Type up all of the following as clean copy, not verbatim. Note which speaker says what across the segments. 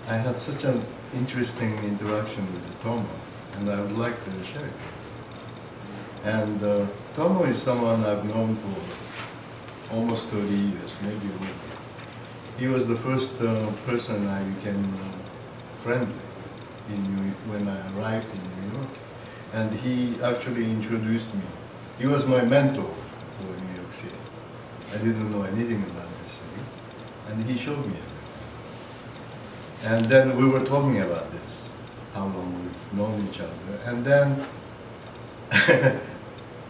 Speaker 1: I had such an interesting interaction with Tomo, and I would like to share it. And Tomo is someone I've known for almost 30 years, maybe more. He was the first person I became friendly when I arrived in New York. And he actually introduced me. He was my mentor for New York City. I didn't know anything about this city, and he showed me everything. And then we were talking about this, how long we've known each other. And then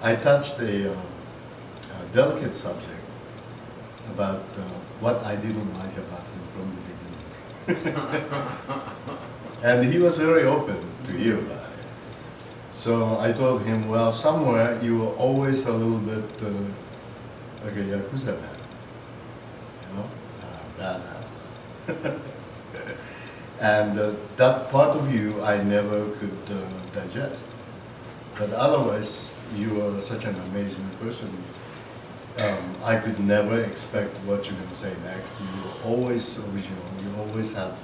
Speaker 1: I touched a delicate subject about what I didn't like about him from the beginning. And he was very open to hear about it. So I told him, well, somewhere you were always a little bit like a Yakuza man, you know, badass. And that part of you I never could digest. But otherwise, you are such an amazing person. I could never expect what you're going to say next. You were always original. You always had a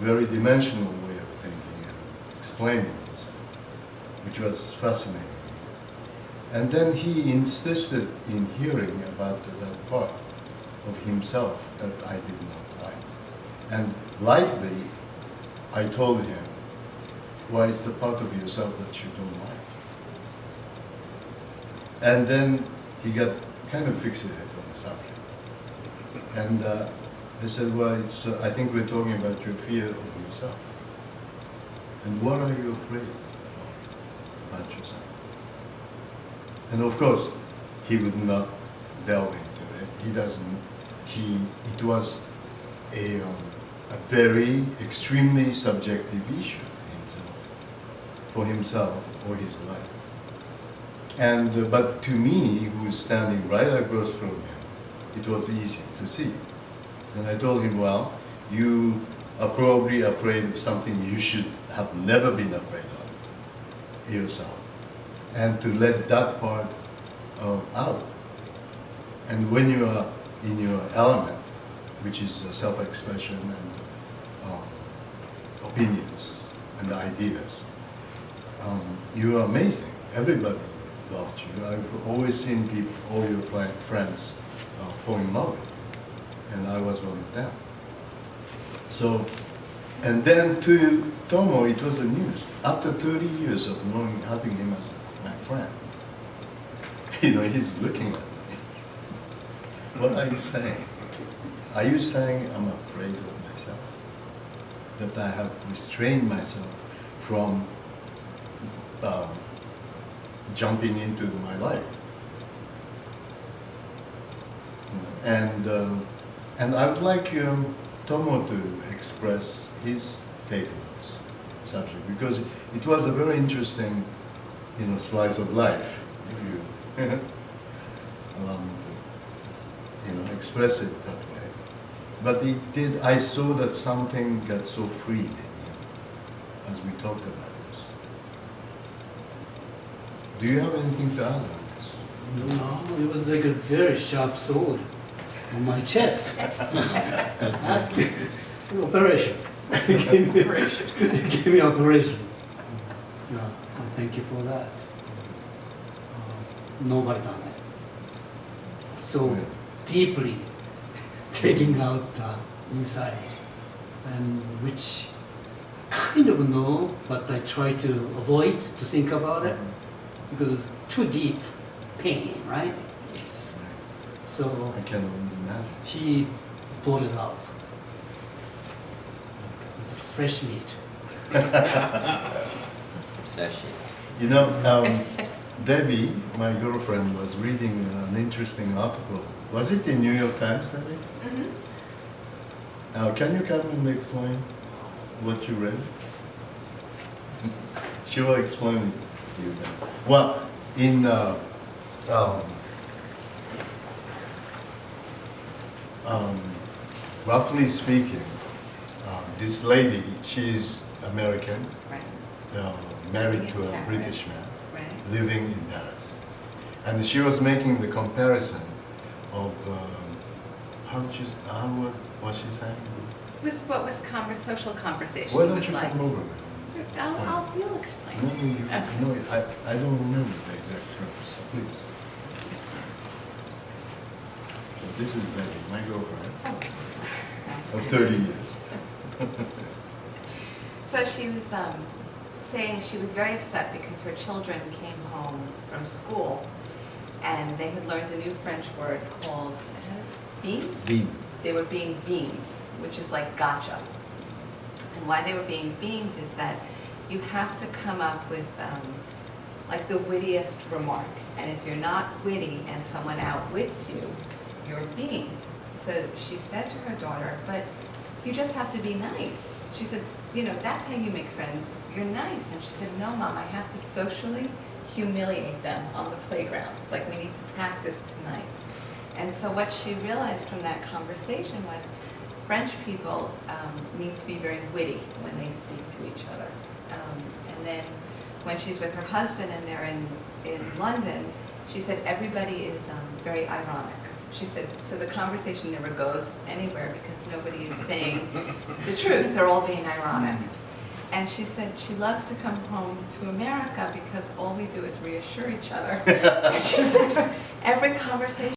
Speaker 1: very dimensional way of thinking and explaining yourself, which was fascinating. And then he insisted in hearing about that part of himself that I did not like. And lightly, I told him, well, it's the part of yourself that you don't like. And then he got kind of fixated on the subject. And I said, well, I think we're talking about your fear of yourself. And what are you afraid of about yourself? And of course, he would not delve into it. It was a very extremely subjective issue for himself or his life. And but to me, who was standing right across from him, it was easy to see. And I told him, well, you are probably afraid of something you should have never been afraid of yourself. And to let that part out. And when you are in your element, which is self-expression and opinions and ideas, you are amazing. Everybody loved you. I've always seen people, all your friends, fall in love with you, and I was one of them. So, and then to Tomo, it was a news. After 30 years of having him as my friend, he's looking at me. What are you saying? Are you saying I'm afraid of myself? That I have restrained myself from jumping into my life? And I would like Tomo to express his take on this subject, because it was a very interesting, slice of life, if you allow me to, express it that way. But I saw that something got so freed in you as we talked about this. Do you have anything to add on this?
Speaker 2: No, it was like a very sharp sword on my chest. Operation. Give me operation. Yeah, I thank you for that. Nobody done it. So deeply taking out inside, and which kind of know, but I try to avoid to think about it because too deep pain, right? Yes. So
Speaker 1: I can only imagine.
Speaker 2: she brought it up. The fresh meat.
Speaker 3: Obsession.
Speaker 1: Debbie, my girlfriend, was reading an interesting article. Was it in New York Times, Debbie?
Speaker 4: Mm-hmm.
Speaker 1: Can you come and explain what you read? She will explain it to you then. Well, in roughly speaking, this lady, she's American,
Speaker 4: Right.
Speaker 1: married to a
Speaker 4: Yeah,
Speaker 1: British man,
Speaker 4: Right.
Speaker 1: living in Paris. And she was making the comparison of, how was she saying?
Speaker 3: was what was social conversation
Speaker 1: Why don't
Speaker 3: was
Speaker 1: you
Speaker 3: like.
Speaker 1: come over?
Speaker 3: You'll explain.
Speaker 1: No, I don't remember the exact terms, so please. So this is Betty, my girlfriend of 30 years.
Speaker 3: So she was saying she was very upset because her children came home from school and they had learned a new French word called beam?
Speaker 1: Beam.
Speaker 3: They were being beamed, which is like gotcha. And why they were being beamed is that you have to come up with like the wittiest remark. And if you're not witty and someone outwits you, you're beamed. So she said to her daughter, but you just have to be nice. She said, you know, that's how you make friends. You're nice. And she said, no, Mom, I have to socially humiliate them on the playground. Like, we need to practice tonight. And so what she realized from that conversation was French people need to be very witty when they speak to each other. And then when she's with her husband and they're in London, she said everybody is very ironic. She said, so the conversation never goes anywhere because nobody is saying the truth. They're all being ironic. And she said she loves to come home to America because all we do is reassure each other. And she said every conversation